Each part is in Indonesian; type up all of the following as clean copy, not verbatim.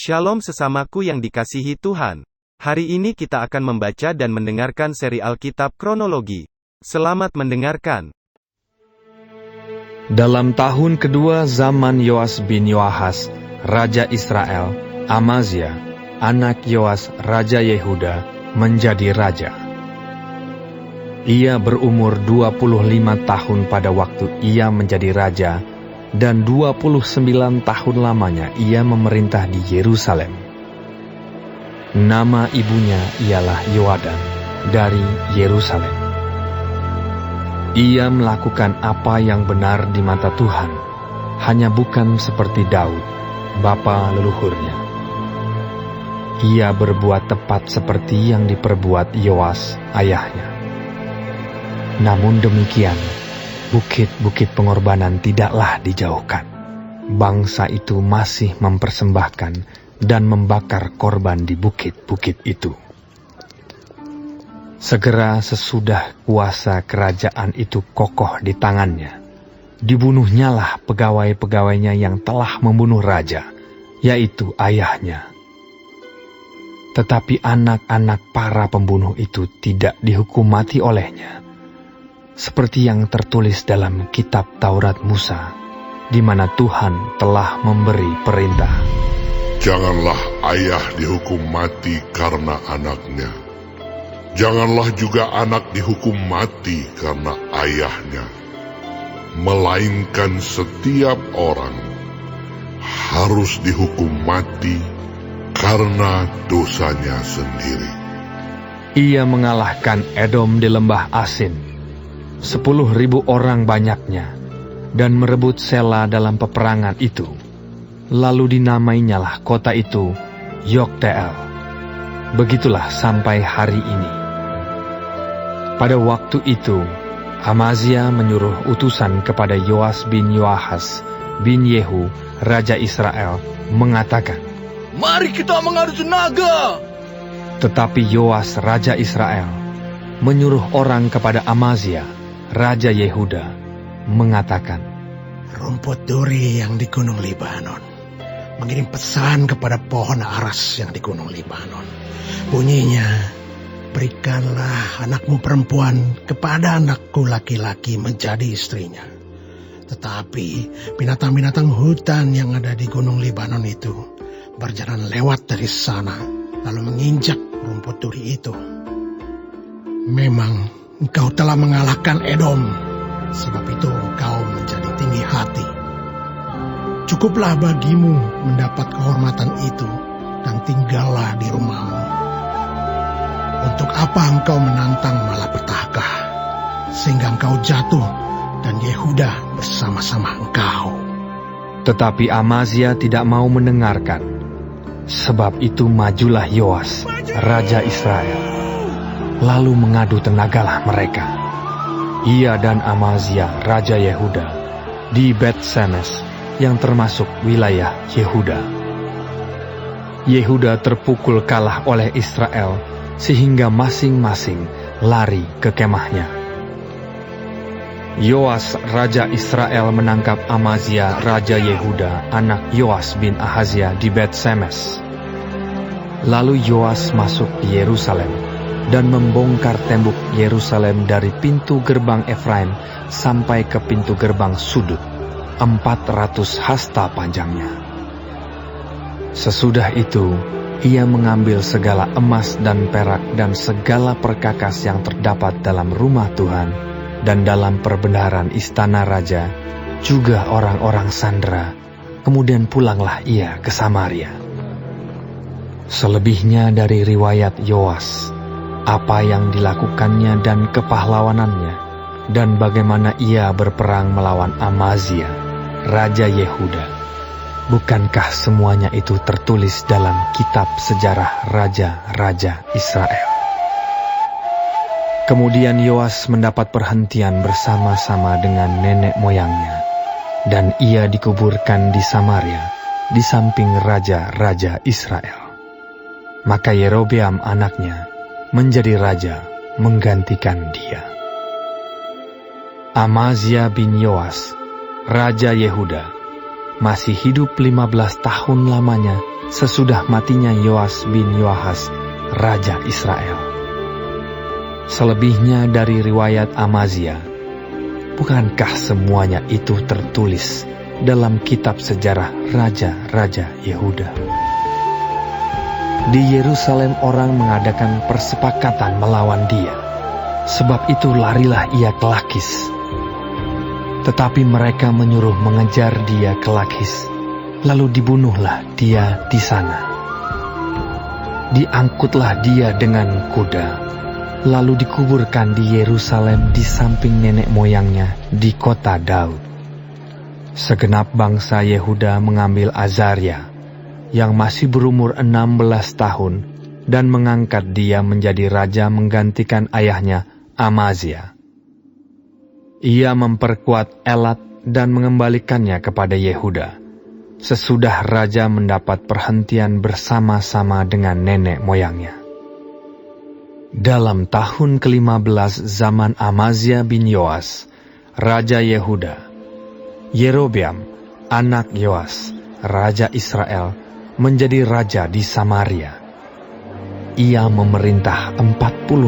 Shalom sesamaku yang dikasihi Tuhan. Hari ini kita akan membaca dan mendengarkan seri Alkitab Kronologi. Selamat mendengarkan. Dalam tahun kedua zaman Yoas bin Yoahas, Raja Israel, Amazia, anak Yoas Raja Yehuda, menjadi raja. Ia berumur 25 tahun pada waktu ia menjadi raja, dan 29 tahun lamanya ia memerintah di Yerusalem. Nama ibunya ialah Yoadan dari Yerusalem. Ia melakukan apa yang benar di mata Tuhan, hanya bukan seperti Daud, bapa leluhurnya. Ia berbuat tepat seperti yang diperbuat Yoas, ayahnya. Namun demikian, bukit-bukit pengorbanan tidaklah dijauhkan. Bangsa itu masih mempersembahkan dan membakar korban di bukit-bukit itu. Segera sesudah kuasa kerajaan itu kokoh di tangannya, dibunuhnyalah pegawai-pegawainya yang telah membunuh raja, yaitu ayahnya. Tetapi anak-anak para pembunuh itu tidak dihukum mati olehnya, seperti yang tertulis dalam kitab Taurat Musa, di mana Tuhan telah memberi perintah. Janganlah ayah dihukum mati karena anaknya. Janganlah juga anak dihukum mati karena ayahnya. Melainkan setiap orang harus dihukum mati karena dosanya sendiri. Ia mengalahkan Edom di lembah Asin, 10.000 orang banyaknya, dan merebut Sela dalam peperangan itu. Lalu dinamainyalah kota itu Yokteel. Begitulah sampai hari ini. Pada waktu itu, Amazia menyuruh utusan kepada Yoas bin Yoahas bin Yehu, Raja Israel, mengatakan, "Mari kita mengadu tenaga." Tetapi Yoas, Raja Israel, menyuruh orang kepada Amazia, Raja Yehuda, mengatakan, "Rumput duri yang di Gunung Libanon mengirim pesan kepada pohon aras yang di Gunung Libanon. Bunyinya, berikanlah anakmu perempuan kepada anakku laki-laki menjadi istrinya. Tetapi binatang-binatang hutan yang ada di Gunung Libanon itu berjalan lewat dari sana, lalu menginjak rumput duri itu. Memang engkau telah mengalahkan Edom, sebab itu engkau menjadi tinggi hati. Cukuplah bagimu mendapat kehormatan itu, dan tinggallah di rumahmu. Untuk apa engkau menantang malapetaka, sehingga engkau jatuh, dan Yehuda bersama-sama engkau?" Tetapi Amazia tidak mau mendengarkan. Sebab itu majulah Yoas, Raja Israel, lalu mengadu tenagalah mereka. Ia dan Amazia, Raja Yehuda, di Bet-Semes, yang termasuk wilayah Yehuda. Yehuda terpukul kalah oleh Israel, sehingga masing-masing lari ke kemahnya. Yoas, Raja Israel, menangkap Amazia, Raja Yehuda, anak Yoas bin Ahazia, di Bet-Semes. Lalu Yoas masuk di Yerusalem dan membongkar tembok Yerusalem dari pintu gerbang Efraim sampai ke pintu gerbang sudut, 400 hasta panjangnya. Sesudah itu, ia mengambil segala emas dan perak dan segala perkakas yang terdapat dalam rumah Tuhan dan dalam perbendaharaan istana raja, juga orang-orang sandera. Kemudian pulanglah ia ke Samaria. Selebihnya dari riwayat Yoas, apa yang dilakukannya dan kepahlawanannya, dan bagaimana ia berperang melawan Amazia, Raja Yehuda, bukankah semuanya itu tertulis dalam kitab sejarah raja-raja Israel? Kemudian Yoas mendapat perhentian bersama-sama dengan nenek moyangnya, dan ia dikuburkan di Samaria, di samping raja-raja Israel. Maka Yerobeam anaknya menjadi raja menggantikan dia. Amazia bin Yoas, Raja Yehuda, masih hidup 15 tahun lamanya sesudah matinya Yoas bin Yoahas, Raja Israel. Selebihnya dari riwayat Amazia, bukankah semuanya itu tertulis dalam kitab sejarah Raja-Raja Yehuda? Di Yerusalem orang mengadakan persepakatan melawan dia, sebab itu larilah ia ke Lakis. Tetapi mereka menyuruh mengejar dia ke Lakis, lalu dibunuhlah dia di sana. Diangkutlah dia dengan kuda, lalu dikuburkan di Yerusalem di samping nenek moyangnya di kota Daud. Segenap bangsa Yehuda mengambil Azaria, yang masih berumur 16 tahun, dan mengangkat dia menjadi raja menggantikan ayahnya Amazia. Ia memperkuat Elat dan mengembalikannya kepada Yehuda, sesudah raja mendapat perhentian bersama-sama dengan nenek moyangnya. Dalam tahun ke-15 zaman Amazia bin Yoas, Raja Yehuda, Yerobeam, anak Yoas, Raja Israel, menjadi raja di Samaria. Ia memerintah 41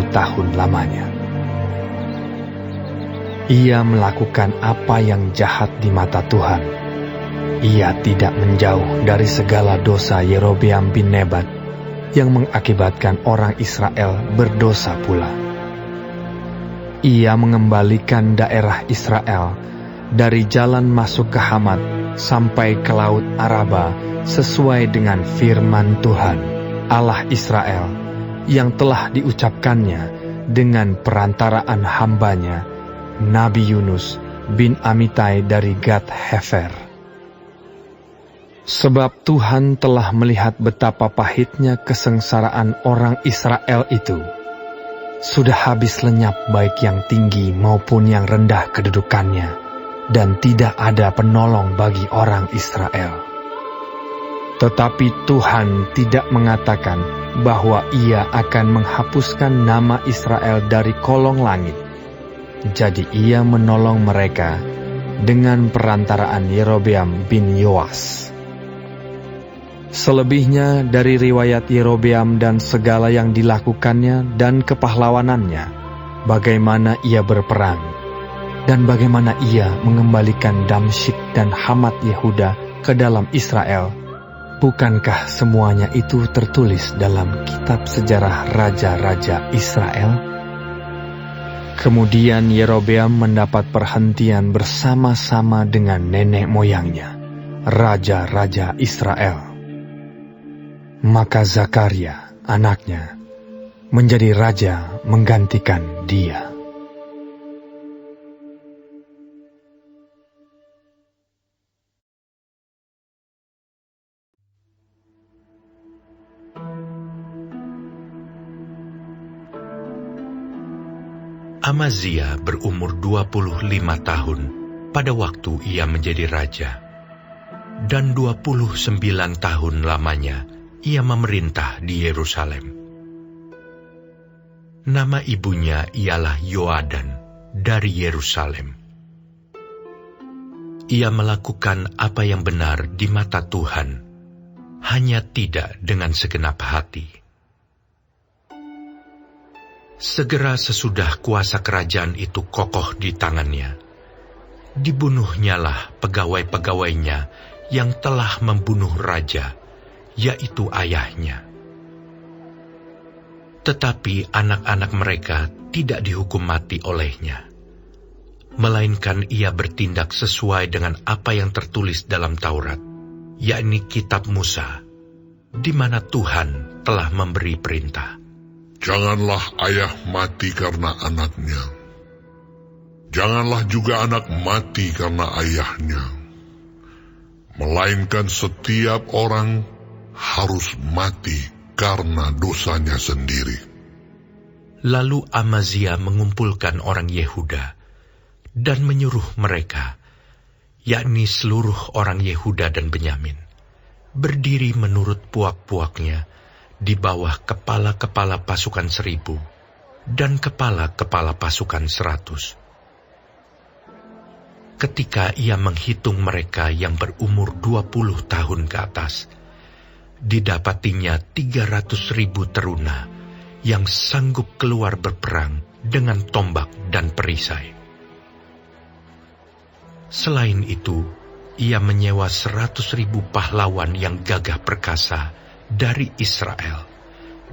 tahun lamanya. Ia melakukan apa yang jahat di mata Tuhan. Ia tidak menjauh dari segala dosa Yerobeam bin Nebat, yang mengakibatkan orang Israel berdosa pula. Ia mengembalikan daerah Israel dari jalan masuk ke Hamat sampai ke Laut Araba sesuai dengan firman Tuhan, Allah Israel, yang telah diucapkannya dengan perantaraan hambanya, Nabi Yunus bin Amitai dari Gad Hefer. Sebab Tuhan telah melihat betapa pahitnya kesengsaraan orang Israel itu. Sudah habis lenyap baik yang tinggi maupun yang rendah kedudukannya, dan tidak ada penolong bagi orang Israel. Tetapi Tuhan tidak mengatakan bahwa Ia akan menghapuskan nama Israel dari kolong langit. Jadi Ia menolong mereka dengan perantaraan Yerobeam bin Yoas. Selebihnya dari riwayat Yerobeam dan segala yang dilakukannya dan kepahlawanannya, bagaimana ia berperang, dan bagaimana ia mengembalikan Damsyik dan Hamat Yehuda ke dalam Israel, bukankah semuanya itu tertulis dalam kitab sejarah Raja-Raja Israel? Kemudian Yerobeam mendapat perhentian bersama-sama dengan nenek moyangnya, Raja-Raja Israel. Maka Zakaria, anaknya, menjadi raja menggantikan dia. Amazia berumur 25 tahun pada waktu ia menjadi raja, dan 29 tahun lamanya ia memerintah di Yerusalem. Nama ibunya ialah Yoadan dari Yerusalem. Ia melakukan apa yang benar di mata Tuhan, hanya tidak dengan segenap hati. Segera sesudah kuasa kerajaan itu kokoh di tangannya, dibunuhnyalah pegawai-pegawainya yang telah membunuh raja, yaitu ayahnya. Tetapi anak-anak mereka tidak dihukum mati olehnya, melainkan ia bertindak sesuai dengan apa yang tertulis dalam Taurat, yakni kitab Musa, di mana Tuhan telah memberi perintah. Janganlah ayah mati karena anaknya. Janganlah juga anak mati karena ayahnya. Melainkan setiap orang harus mati karena dosanya sendiri. Lalu Amazia mengumpulkan orang Yehuda dan menyuruh mereka, yakni seluruh orang Yehuda dan Benyamin, berdiri menurut puak-puaknya di bawah kepala-kepala pasukan 1000 dan kepala-kepala pasukan 100. Ketika ia menghitung mereka yang berumur 20 tahun ke atas, didapatinya 300.000 teruna yang sanggup keluar berperang dengan tombak dan perisai. Selain itu, ia menyewa 100.000 pahlawan yang gagah perkasa dari Israel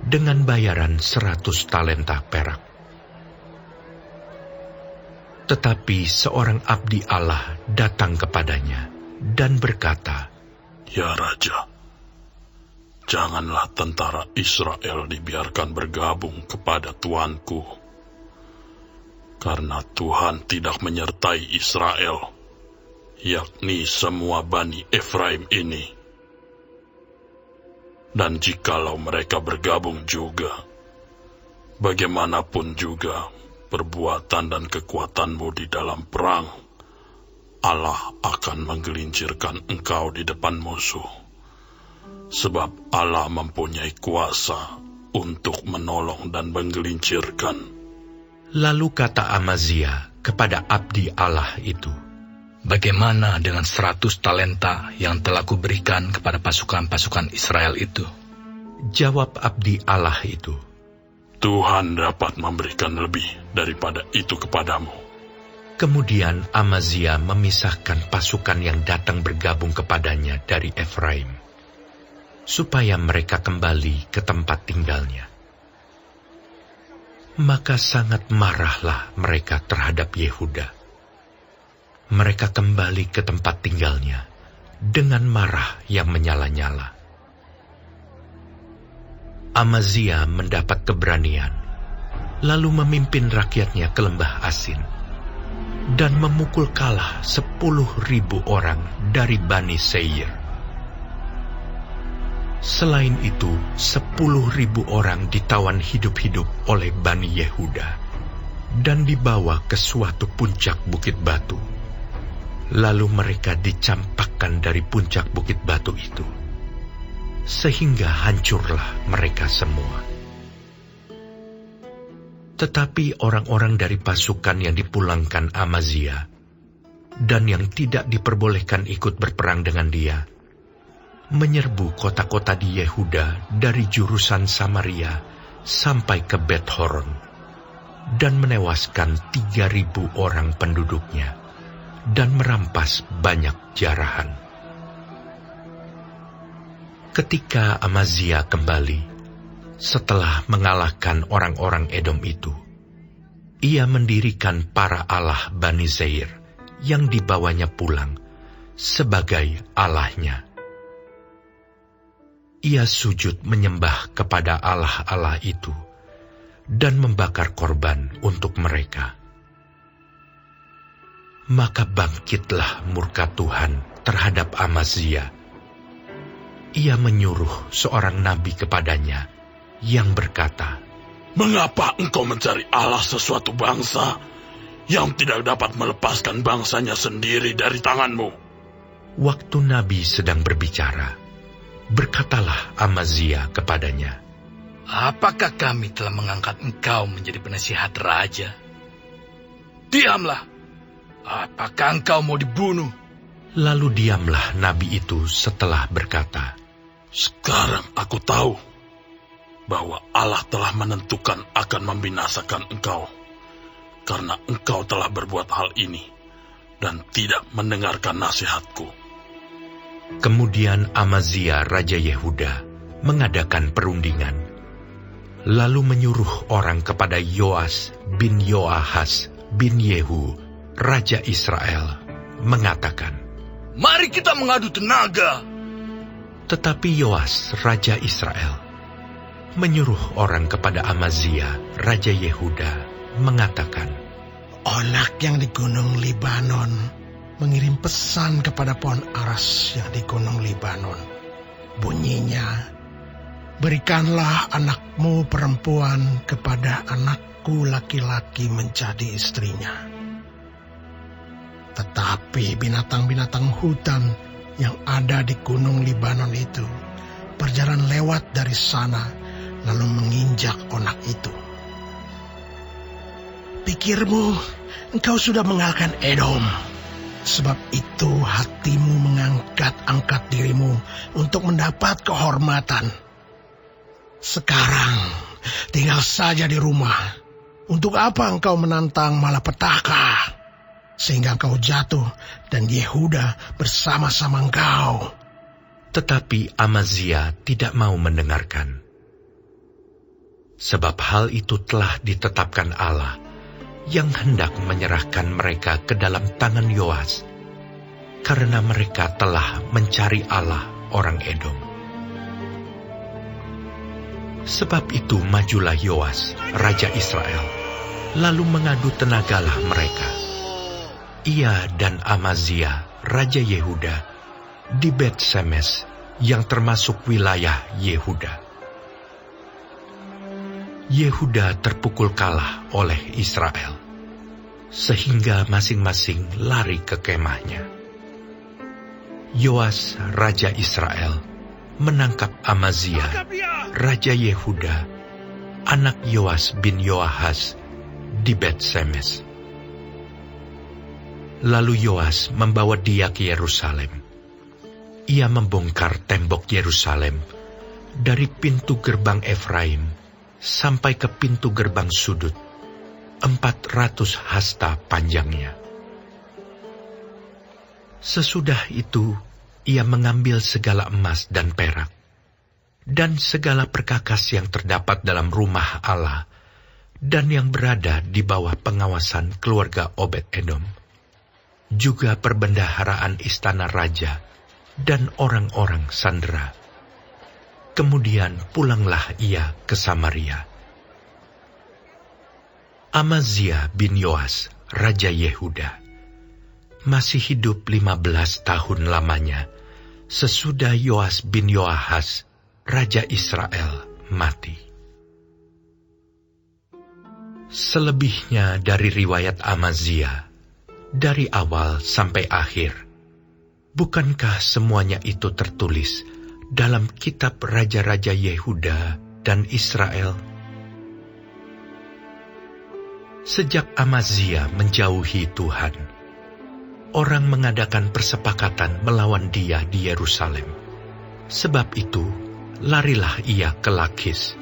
dengan bayaran 100 talenta perak. Tetapi seorang abdi Allah datang kepadanya dan berkata, "Ya Raja, janganlah tentara Israel dibiarkan bergabung kepada tuanku, karena Tuhan tidak menyertai Israel, yakni semua Bani Efraim ini. Dan jikalau mereka bergabung juga, bagaimanapun juga perbuatan dan kekuatanmu di dalam perang, Allah akan menggelincirkan engkau di depan musuh, sebab Allah mempunyai kuasa untuk menolong dan menggelincirkan." Lalu kata Amazia kepada abdi Allah itu, "Bagaimana dengan 100 talenta yang telah kuberikan kepada pasukan-pasukan Israel itu?" Jawab abdi Allah itu, "Tuhan dapat memberikan lebih daripada itu kepadamu." Kemudian Amazia memisahkan pasukan yang datang bergabung kepadanya dari Efraim, supaya mereka kembali ke tempat tinggalnya. Maka sangat marahlah mereka terhadap Yehuda. Mereka kembali ke tempat tinggalnya dengan marah yang menyala-nyala. Amazia mendapat keberanian, lalu memimpin rakyatnya ke lembah Asin, dan memukul kalah 10.000 orang dari Bani Seir. Selain itu, 10.000 orang ditawan hidup-hidup oleh Bani Yehuda, dan dibawa ke suatu puncak bukit batu. Lalu mereka dicampakkan dari puncak bukit batu itu, sehingga hancurlah mereka semua. Tetapi orang-orang dari pasukan yang dipulangkan Amazia dan yang tidak diperbolehkan ikut berperang dengan dia, menyerbu kota-kota di Yehuda dari jurusan Samaria sampai ke Bet-Horon, dan menewaskan 3.000 orang penduduknya, dan merampas banyak jarahan. Ketika Amazia kembali, setelah mengalahkan orang-orang Edom itu, ia mendirikan para allah Bani Seir yang dibawanya pulang sebagai allahnya. Ia sujud menyembah kepada allah-allah itu dan membakar korban untuk mereka. Maka bangkitlah murka Tuhan terhadap Amazia. Ia menyuruh seorang nabi kepadanya yang berkata, "Mengapa engkau mencari Allah sesuatu bangsa yang tidak dapat melepaskan bangsanya sendiri dari tanganmu?" Waktu nabi sedang berbicara, berkatalah Amazia kepadanya, "Apakah kami telah mengangkat engkau menjadi penasihat raja? Diamlah! Apakah engkau mau dibunuh?" Lalu diamlah nabi itu setelah berkata, "Sekarang aku tahu bahwa Allah telah menentukan akan membinasakan engkau, karena engkau telah berbuat hal ini dan tidak mendengarkan nasihatku." Kemudian Amazia Raja Yehuda mengadakan perundingan, lalu menyuruh orang kepada Yoas bin Yoahas bin Yehu, Raja Israel, mengatakan, "Mari kita mengadu tenaga." Tetapi Yoas Raja Israel menyuruh orang kepada Amazia Raja Yehuda, mengatakan, Onak yang di Gunung Libanon mengirim pesan kepada pohon aras yang di Gunung Libanon. Bunyinya, "Berikanlah anakmu perempuan kepada anakku laki-laki menjadi istrinya." Tetapi binatang-binatang hutan yang ada di Gunung Libanon itu berjalan lewat dari sana, lalu menginjak onak itu. "Pikirmu engkau sudah mengalahkan Edom, Sebab itu hatimu mengangkat-angkat dirimu untuk mendapat kehormatan. Sekarang tinggal saja di rumah. Untuk apa engkau menantang malapetaka? Sehingga engkau jatuh dan Yehuda bersama-sama engkau. Tetapi Amazia tidak mau mendengarkan. Sebab hal itu telah ditetapkan Allah yang hendak menyerahkan mereka ke dalam tangan Yoas, karena mereka telah mencari Allah orang Edom. Sebab itu majulah Yoas, Raja Israel, lalu mengadu tenagalah mereka. Ia dan Amazia, Raja Yehuda, di Bet-Semes, yang termasuk wilayah Yehuda. Yehuda terpukul kalah oleh Israel, sehingga masing-masing lari ke kemahnya. Yoas, Raja Israel, menangkap Amazia, Raja Yehuda, anak Yoas bin Yoahas, di Bet-Semes. Lalu Yoas membawa dia ke Yerusalem. Ia membongkar tembok Yerusalem dari pintu gerbang Efraim sampai ke pintu gerbang sudut, 400 hasta panjangnya. Sesudah itu, ia mengambil segala emas dan perak, dan segala perkakas yang terdapat dalam rumah Allah, dan yang berada di bawah pengawasan keluarga Obed-Edom, juga perbendaharaan istana raja, dan orang-orang sandera. Kemudian pulanglah ia ke Samaria. Amazia bin Yoas, Raja Yehuda, masih hidup 15 tahun lamanya, sesudah Yoas bin Yoahas, Raja Israel, mati. Selebihnya dari riwayat Amazia, dari awal sampai akhir, bukankah semuanya itu tertulis dalam kitab Raja-Raja Yehuda dan Israel? Sejak Amazia menjauhi Tuhan, orang mengadakan persepakatan melawan dia di Yerusalem. Sebab itu, larilah ia ke Lakis.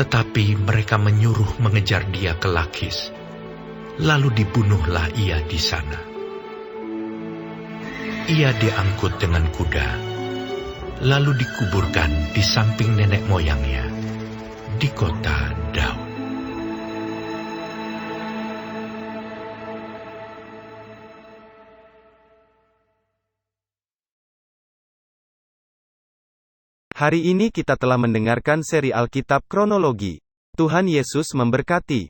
Tetapi mereka menyuruh mengejar dia ke Lakis, lalu dibunuhlah ia di sana. Ia diangkut dengan kuda, lalu dikuburkan di samping nenek moyangnya, di kota Daud. Hari ini kita telah mendengarkan seri Alkitab Kronologi. Tuhan Yesus memberkati.